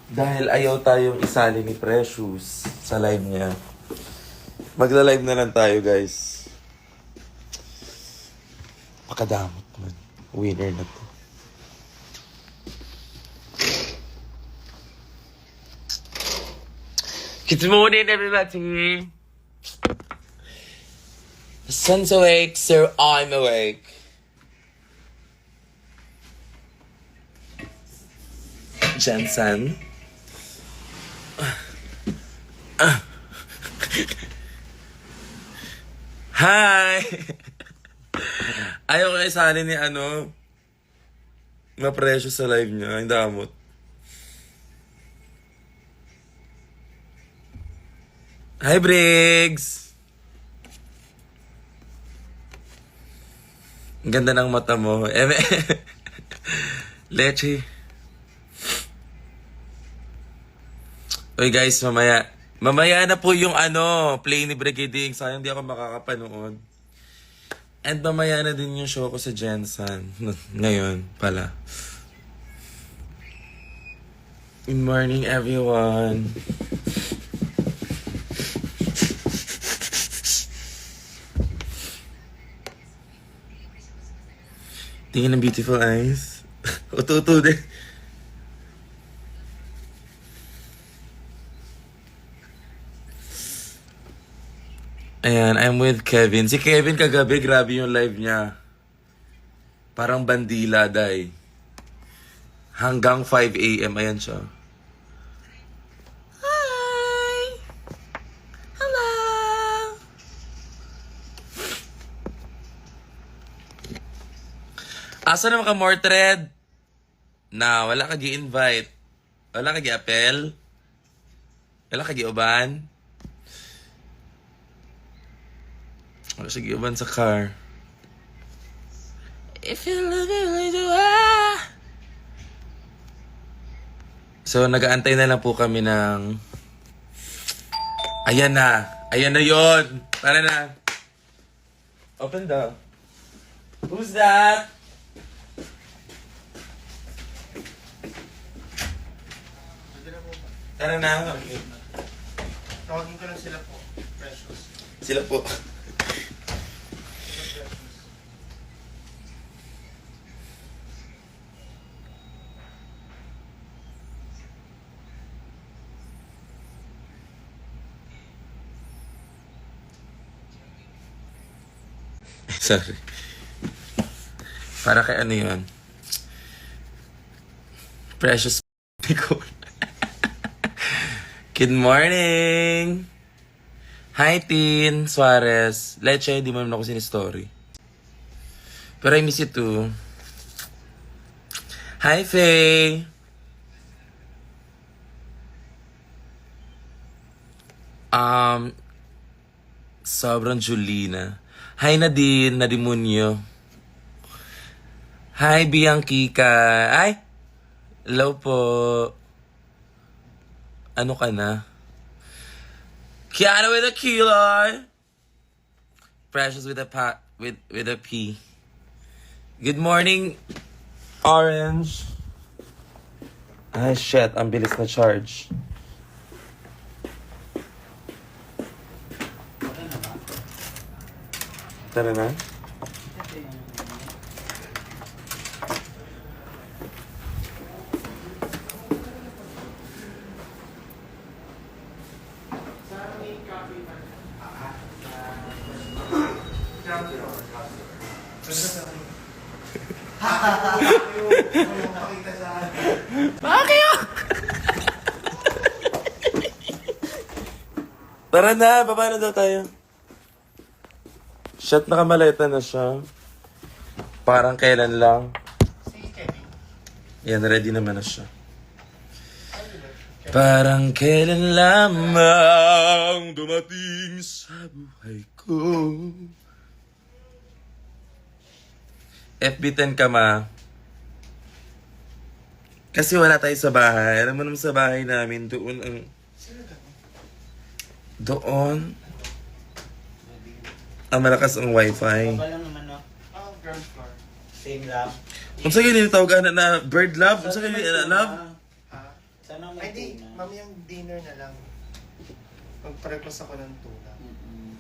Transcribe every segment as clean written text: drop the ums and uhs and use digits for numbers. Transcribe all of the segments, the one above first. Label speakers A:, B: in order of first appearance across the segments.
A: Dahil ayaw tayong isali ni Precious sa live niya. Magla-live na lang tayo, guys. Makadamot man. Winner na to. Good morning, everybody! The sun's awake, so I'm awake. Jensen. Hi! Ayaw kayo isali ni ma-pressure sa live niya. Ang damot. Hi, Briggs! Ang ganda ng mata mo. Leche. Uy guys, mamaya na po yung play ni Brigading. Sayang di ako makakapanood. And mamaya na din yung show ko sa Jensen. Ngayon pala. Good morning, everyone. Tingin ng beautiful eyes. Utu-utu din. Ayan, I'm with Kevin. Si Kevin kagabi, grabe yung live niya. Parang bandila, day. Hanggang 5 a.m. Ayan siya. Hi! Hello! Asa naman ka, Mortred? Wala ka gi-invite. Wala ka gi-appel. Wala ka gi-uban. Wala siya gi-uban sa car. If you love me, really do I. So, nag-aantay na lang po kami ng... Ayan na. Ayan na yun. Tara na. Open the... Who's that? Tara na.
B: Tawagin ko lang sila po. Precious.
A: Sila po. Sorry. Para kay yun? Precious ko. Good morning! Hi, Tin Suarez. Leche, di mo naman ako sinistory. Pero I miss you too. Hi, Faye! Sobrang Julina. Hi, Nadine Nadimunyo. Hi, Bianquika. Ay! Hello po. Ano ka na? Kiana with a killer. Precious with a with a P. Good morning, Orange. Ay, shit. Ang bilis na charge. Tara na. Bakit? Tara na, baba na daw tayo. Shit, nakamaleta na siya. Parang kailan lang.
B: Si Kevin.
A: Yan, ready naman na siya. Parang kailan lamang dumating sa buhay ko. FB10 ka, ma. Kasi wala tayo sa bahay. Alam mo naman sa bahay namin, doon ang... Doon? Ang malakas ang wifi.
C: Baba lang naman, no?
B: Oh, ground floor.
C: Same lang.
A: Kung sa'yo nilitawagan na bird love, kung sa'yo love?
B: Ah,
C: Saan Sana
B: Ay,
C: may
B: di.
C: tuna.
B: Mamayang dinner na lang. Magpa-request ako ng tuna.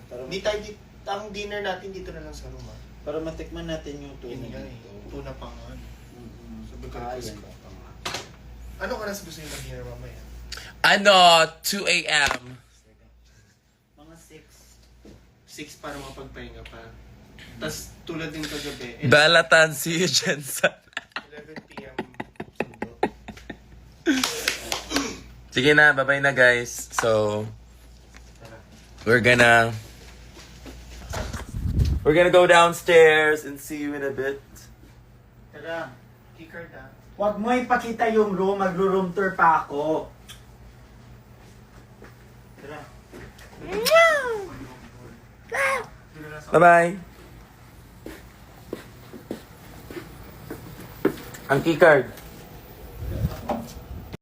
C: Para,
B: Di tayo, ang dinner natin dito na lang sa room, ah.
C: para matikman natin yung tuna
B: Yun nga eh.
C: dito.
B: Tuna pa nga. Sabi ko,
C: Ah,
B: request
C: yan
B: ko.
C: pa nga.
B: Ano oras gusto niyo mag-dinner mamaya?
A: Ano, 2 a.m.
C: Mga 6.
B: 6 para mapagpahinga pa. Tapos tulad din kagabi,
A: Balatan, see you, Jensen.
B: 11 p.m. sundo.
A: Sige na, bye-bye na guys. So, we're gonna go downstairs and see you in a bit.
C: Tara.
B: Keycard, ah.
C: Huwag mo ipakita yung room, magro-room tour pa ako. Tara.
B: Dito na sa
A: Bye-bye. Ang keycard.